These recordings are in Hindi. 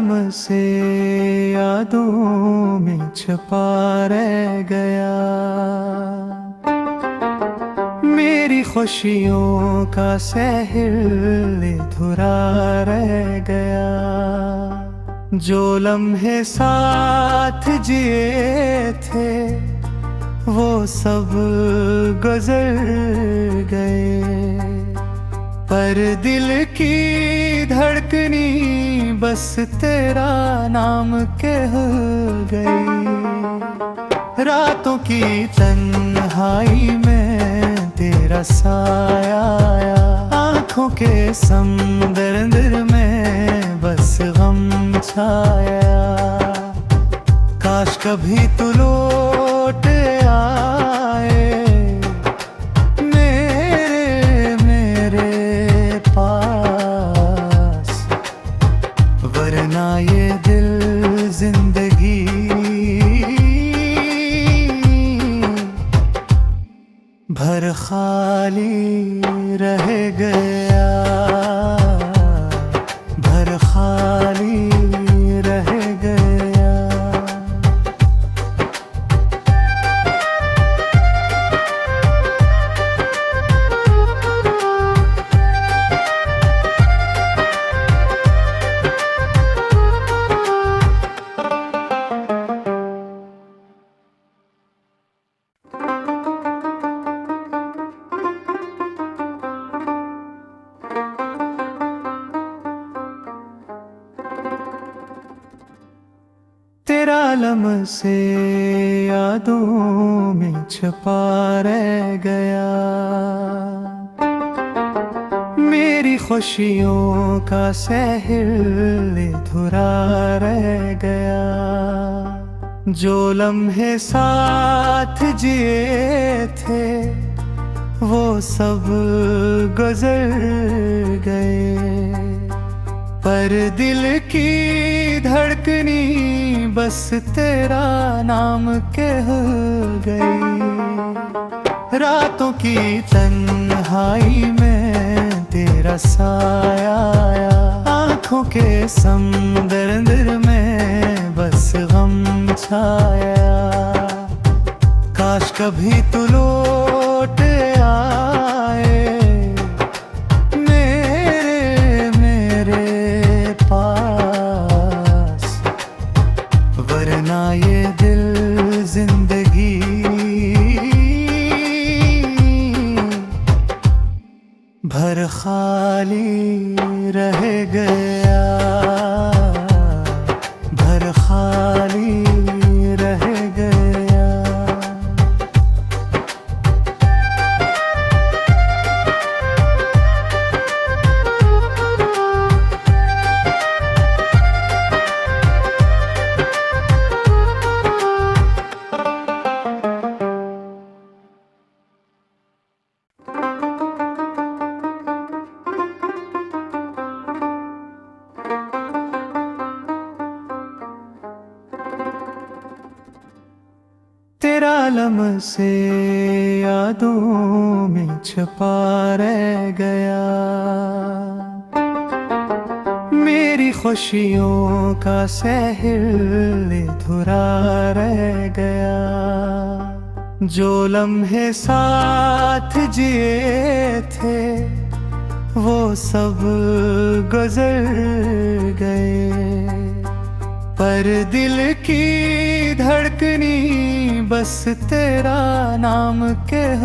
आलम से यादों में छुपा रह गया। मेरी खुशियों का सहल अधूरा रह गया। जो लम्हे साथ जिए थे वो सब गुजर गए, पर दिल की धड़कनी बस तेरा नाम कह गई। रातों की तन्हाई में तेरा साया आया, आँखों के समंदर में बस गम छाया। काश कभी तू लौट आए वरना ये दिल जिंदगी भर खाली रह गया, भर खाली रह गया। तेरा आलम से यादों में छुपा रह गया। मेरी खुशियों का सहल अधूरा रह गया। जो लम्हे साथ जिए थे वो सब गुजर गए, पर दिल की धड़कनी बस तेरा नाम कह गई। रातों की तन्हाई में तेरा साया आया, आँखों के समंदर में बस गम छाया। काश कभी तू लौट आए वरना ये दिल जिंदगी भर खाली रह गया, भर खाली रह गया। तेरा आलम से यादों में छुपा रह गया। मेरी खुशियों का सहल अधूरा रह गया। जो लम्हे साथ जिए थे वो सब गुजर गए, पर दिल की धड़कनी बस तेरा नाम कह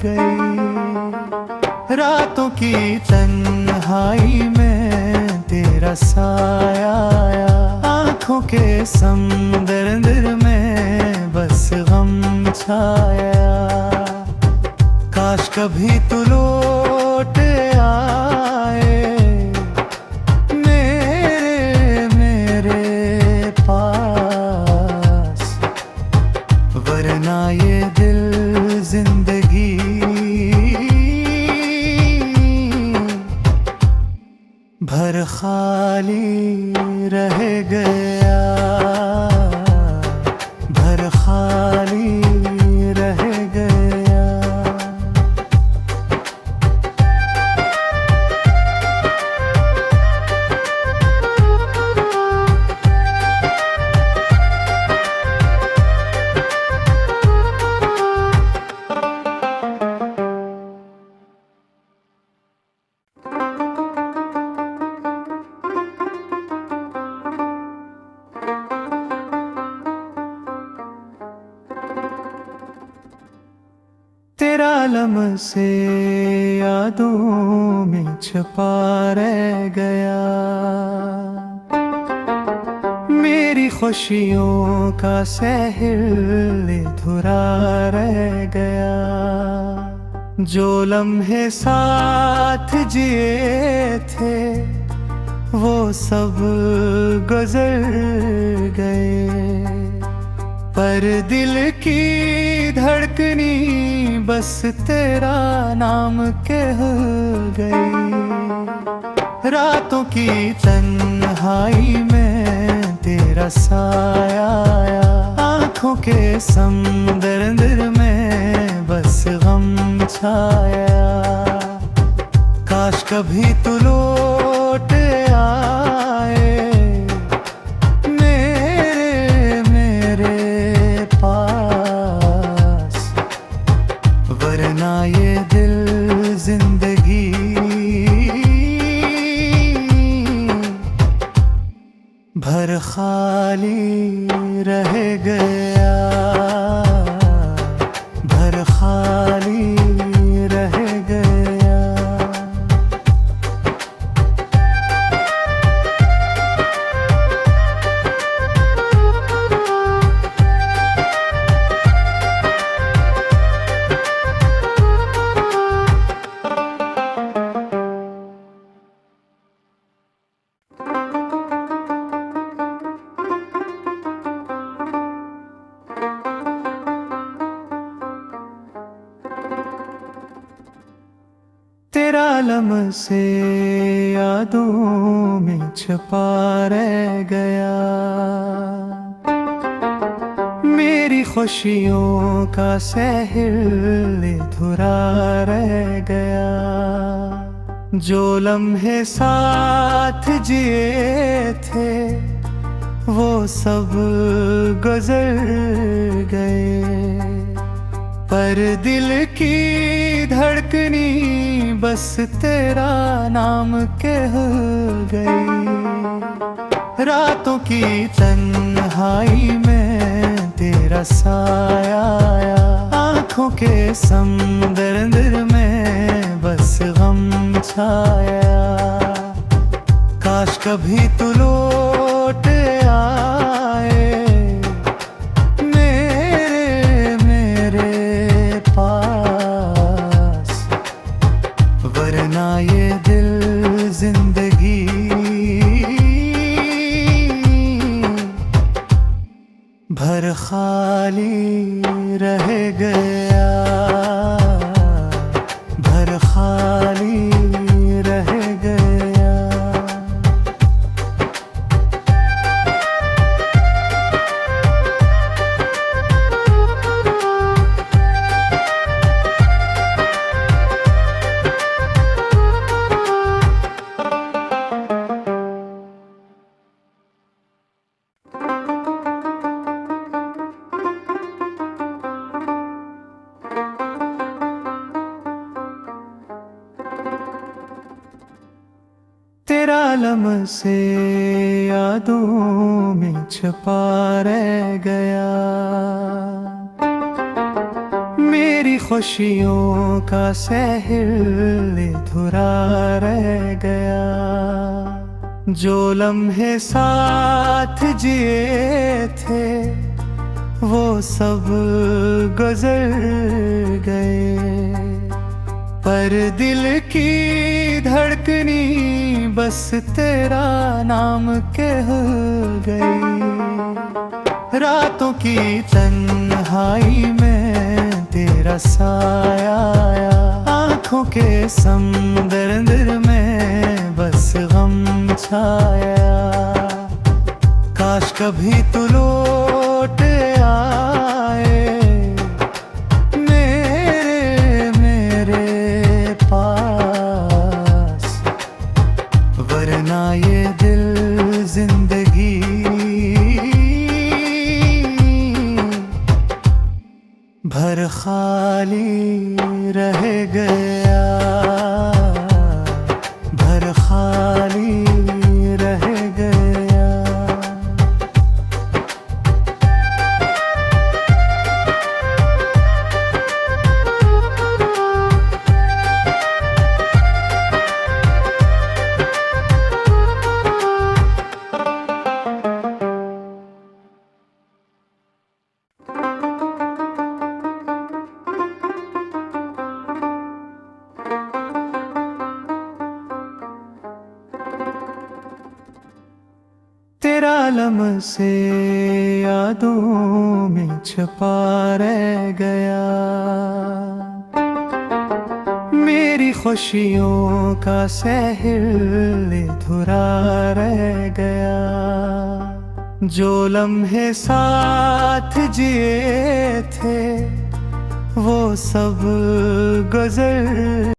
गई। रातों की तन्हाई में तेरा साया आया, आँखों के समंदर में बस गम छाया। काश कभी तू लौट आए वरना ये दिल जिंदगी भर खाली रह गया, भर खाली रह गया। आलम से यादों में छुपा रह गया। मेरी खुशियों का सहल अधूरा रह गया। जो लम्हे साथ जिए थे वो सब गुजर गए, पर दिल की धड़कनी बस तेरा नाम कह गई। रातों की तन्हाई में तेरा साया आया, आँखों के समंदर में बस गम छाया। काश कभी तू लौट आए वरना ये दिल जिंदगी भर खाली रह गया, भर खाली रह गया। तेरा आलम से यादों में छुपा रह गया। मेरी खुशियों का सहल अधूरा रह गया। जो लम्हे साथ जिए थे वो सब गुजर गए, पर दिल की धड़कनी बस तेरा नाम कह गई। रातों की तन्हाई में तेरा साया आया, आँखों के समंदर में बस गम छाया। काश कभी तू लौट आए वरना ये दिल जिंदगी भर खाली रह गया, भर खाली रह गया। तेरा आलम से यादों में छुपा रह गया। मेरी खुशियों का सहल अधूरा रह गया। जो लम्हे साथ जिए थे वो सब गुजर गए, पर दिल की धड़कनी बस तेरा नाम कह गई। रातों की तन्हाई में तेरा साया आया, आँखों के समंदर में बस गम छाया। काश कभी तू लौट आए वरना ये दिल जिंदगी भर खाली रह गया, भर खाली रह गया। आलम से यादों में छुपा रह गया। मेरी खुशियों का सहर अधूरा रह गया। जो लम्हे साथ जिए थे वो सब गुजर